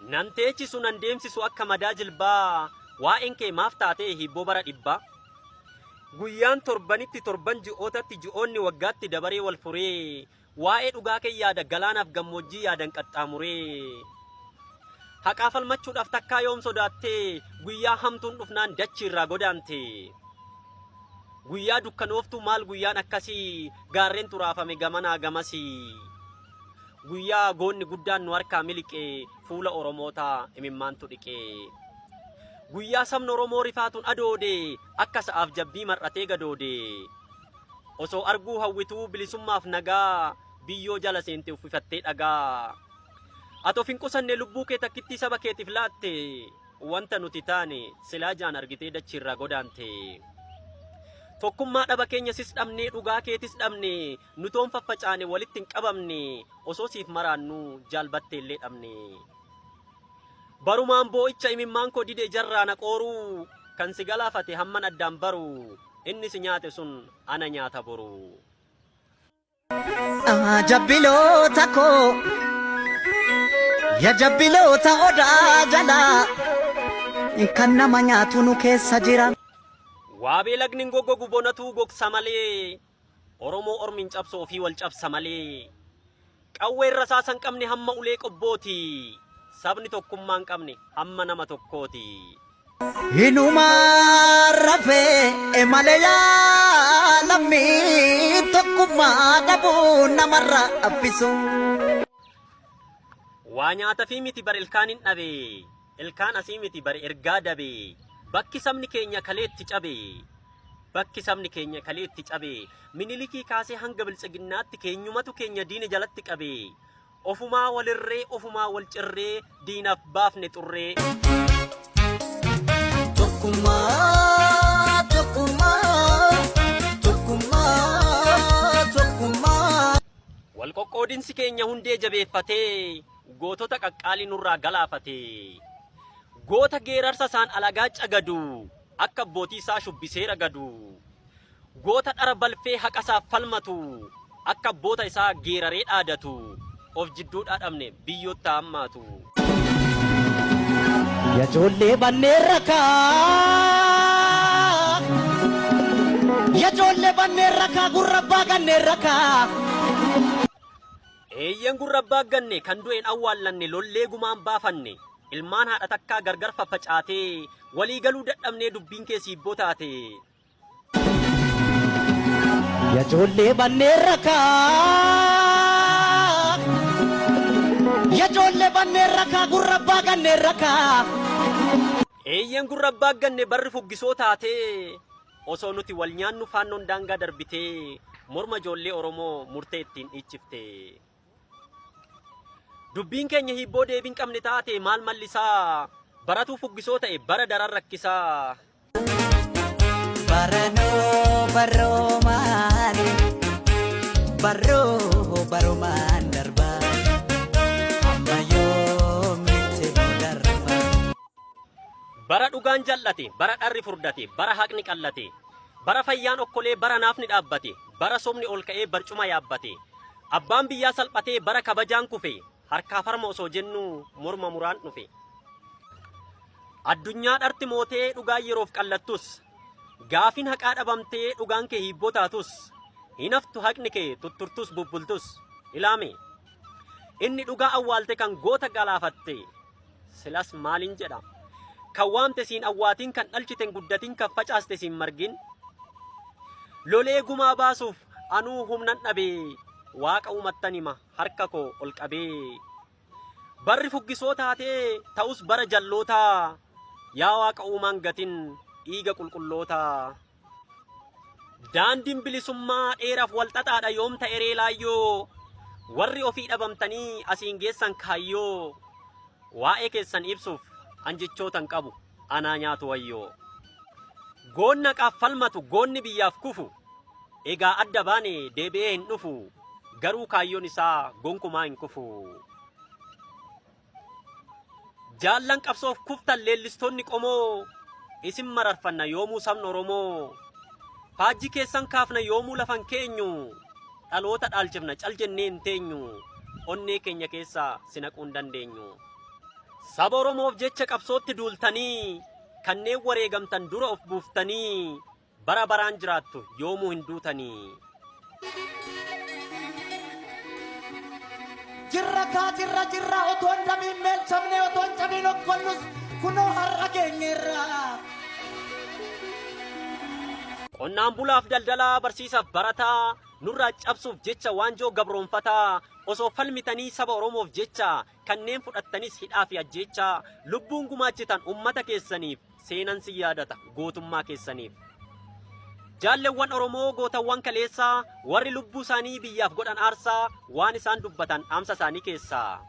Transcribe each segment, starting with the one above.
Nanteechi sun an deemsisu akka madaa jilbaa waa'een kee maaf taatee hibboo bara dhibbaa. Guyyaan torbanitti torban ji'ootatti ji'oonni waggaatti dabaree wal furee waa'ee dhugaa kee yaada galaanaaf gammoojjii yaadan qaxxaamuree. Haqaa falmachuudhaaf takkaa yoom sodaattee guyyaa hamtuun dhufnaan dachii irraa godaante. Guyyaa dukkanooftu maal guyyaan akkasii gaarreen xuraafame gamanaa gamasii. Guyyaa goonni guddaan nu harkaa miliqee fuula Oromoota imimmaantu dhiqee. Guyyaa sabni Oromoo rifaatuun adoode akka sa'aaf jabbii mar'atee gadoode. Osoo arguu hawwituu bilisummaaf nagaa biyyoo jala seente uffifattee dhagaa. Atoo fin qusanne lubbuu kee takkitti saba keetiif laatte wanta nuti taane silaa jaan argitee dachiirraa godaante. Tokkummaa dhaba keenya sis dhabnee dhugaa keetis dhabne nutoon faffacaane walitti hin qabamne osoo siif maraannu jaalbattee illee dhabne. Barumaan boo'icha imimmaan koo dide jarraa na qooruu kan si galaafate hamman addaan baru inni si nyaate sun ana nyaata boru. Jabbiloota koo ya jabbiloota odaa jalaa kan nama nyaatu nu keessa jira. Waabee lagnin goggogu bonatu gogsa malee Oromoo ormin cabsoo fi wal cabsa malee. Qawwee rasaasan qabne hamma ulee qobbooti. Sabni tokkummaan qabne hamma nama tokkooti. Hinumaa rafee malee yaa lammii tokkummaa dhabuu namarra affisu. Waa nyaata fi miti bar ilkaan hin dhabe. Ilkaan asii miti bar ergaa dabe. Bakki sabni keenya kaleetti cabe. Bakki sabni keenya kaleetti cabe. Minilikii kaasee hanga bilchiginnaatti keenyumatu keenya diina jalatti qabe. Ofumaa walirree ofumaa wal cirree diinaaf baafne xurree. Tokkummaa tokkummaa tokkummaa tokkummaa. Wal qoqqoodinsi keenya hundee jabeeffatee gootota qaqqaalii nurraa galaafatee. Goota geerarsa isaan alagaa cagadu akka abbootii isaa shubbisee ragadu. Goota dhara balfee haqa isaaf falmatu akka abboota isaa geeraree dhaadatu. Of jidduu dhaadhamne biyyoota hammaatu. Ya joollee banneen rakaa ya joollee banneen rakaa gurrabbaa ganneen rakaa. Eeyyan gurrabbaa ganne kan du'een awwaallanne lollee gumaan baafanne. Ilmaan haadha takkaa gargar faffacaatee walii galuu dadhabnee dubbiin kee siibboo taate. Ya joollee banneen rakaa ya joollee banneen rakaa gurrabbaa ganneen rakaa. Eeyyan gurrabbaa ganne barri fuggisoo taatee osoo nuti wal nyaannu faannoon daangaa darbitee morma ijoollee Oromoo murtee ittiin dhiichifte. Dubbiin keenya hibboo deebiin qabne taate maal mallisaa baratuu fuggisoo ta'e bara daran rakkisaa. Baranoo baroo maali baroo baroo maan darbaa amma yoomitti nu darbaa. Bara dhugaan jallate bara dharri furdate bara haqni qallate bara fayyaan okkolee bara naafni dhaabbate bara somni ol ka'ee barcuma yaabbate abbaan biyyaa salphatee bara kabajaan kufe. Harkaa farma osoo jennu morma muraan dhufe. Addunyaa dharti mootee dhugaan yeroof qallattus gaafin haqaa dhabamtee dhugaan kee hibboo taatus hinaftu haqni kee tutturtus bubbultus ilaame inni dhugaa awwaalte kan goota galaafatte silas maalin jedha kan waamte siin awwaatiin kan dhalchiten guddatiin kan facaaste siin margin lolee gumaa baasuuf anuu humnan dhabee. Waaqa uumattanima harka koo ol qabee. Barri fuggisoo taatee ta'us bara jallootaa yaa waaqa uumaan gatin dhiiga qulqullootaa. Daandiin bilisummaa dheeraaf walxaxaadha yoom ta'e reelaayyoo warri ofii dhabamtanii asiin geessan kaayyoo. Waa'ee keessan ibsuuf anjichootan qabu anaa nyaatu wayyoo. Goonna qaaf falmatu goonni biyyaaf kufu egaa adda baane deebi'ee hin dhufu. Garuu kaayyoon isaa gonkumaa hin kufu. Jaallan qabsoof kuftan leellistoonni qomoo isin mararfanna yoomuu sabni Oromoo. Faajji keessan kaafna yoomuu lafan keenyu dhaloota dhaalchifna cal jennee hin teenyu onnee keenya keessaa sinaquu hin dandeenyu. Saba Oromoof jecha qabsootti duultanii kanneen wareegamtan dura of buuftanii bara baraan jiraattu yoomuu hin duutanii. Jirra otoo hin dhamiin meelchamne otoo hin cabiin okkonnus kunoo har'a geenyeerra. Qonnaan bulaaf daldalaa barsiisaaf barataa nurraa cabsuuf jecha waanjoo gabroonfataa osoo falmitanii saba Oromoof jecha kanneen fudhattanis hidhaa fi ajjeechaa lubbuun gumaachitan ummata keessaniif seenan si yaadata gootummaa keessaniif. Jaalleewwan Oromoo gootawwan kaleessaa warri lubbuu isaanii biyyaaf godhan aarsaa waan isaan dubbatan dhaamsa isaanii keessaa.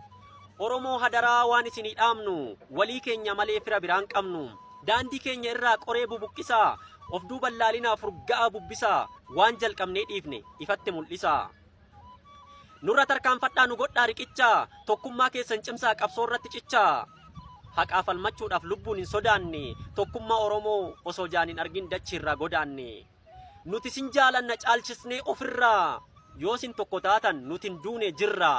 Oromoo hadaraa waan isinii dhaamnu walii keenya malee fira biraan qabnu daandii keenya irraa qoree bubuqqisaa of duuban laalinaa furga'aa bubbisaa waan jalqabnee dhiifne ifatti mul'isaa. Nurra tarkaanfadhaa nu godhaa riqichaa tokkummaa keessan cimsaa qabsoo irratti cichaa. Haqaa falmachuudhaaf lubbuun hin sodaanne tokkummaa Oromoo osoo jaan hin argin dachiirraa godaanne. Nuti sin jaalanna caalchisnee ofirraa yoo sin tokko taatan nuti hin duune jirra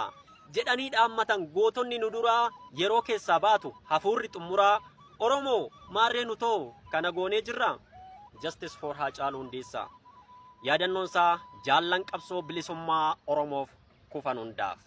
jedhanii dhaammatan gootonni nu duraa yeroo keessaa baatu hafuurri xumuraa. Oromoo maarree nu too kana goonee jirra. Justice for Haacaaluu Hundeessaa. Yaadannoon isaa jaallan qabsoo bilisummaa Oromoof kufan hundaaf.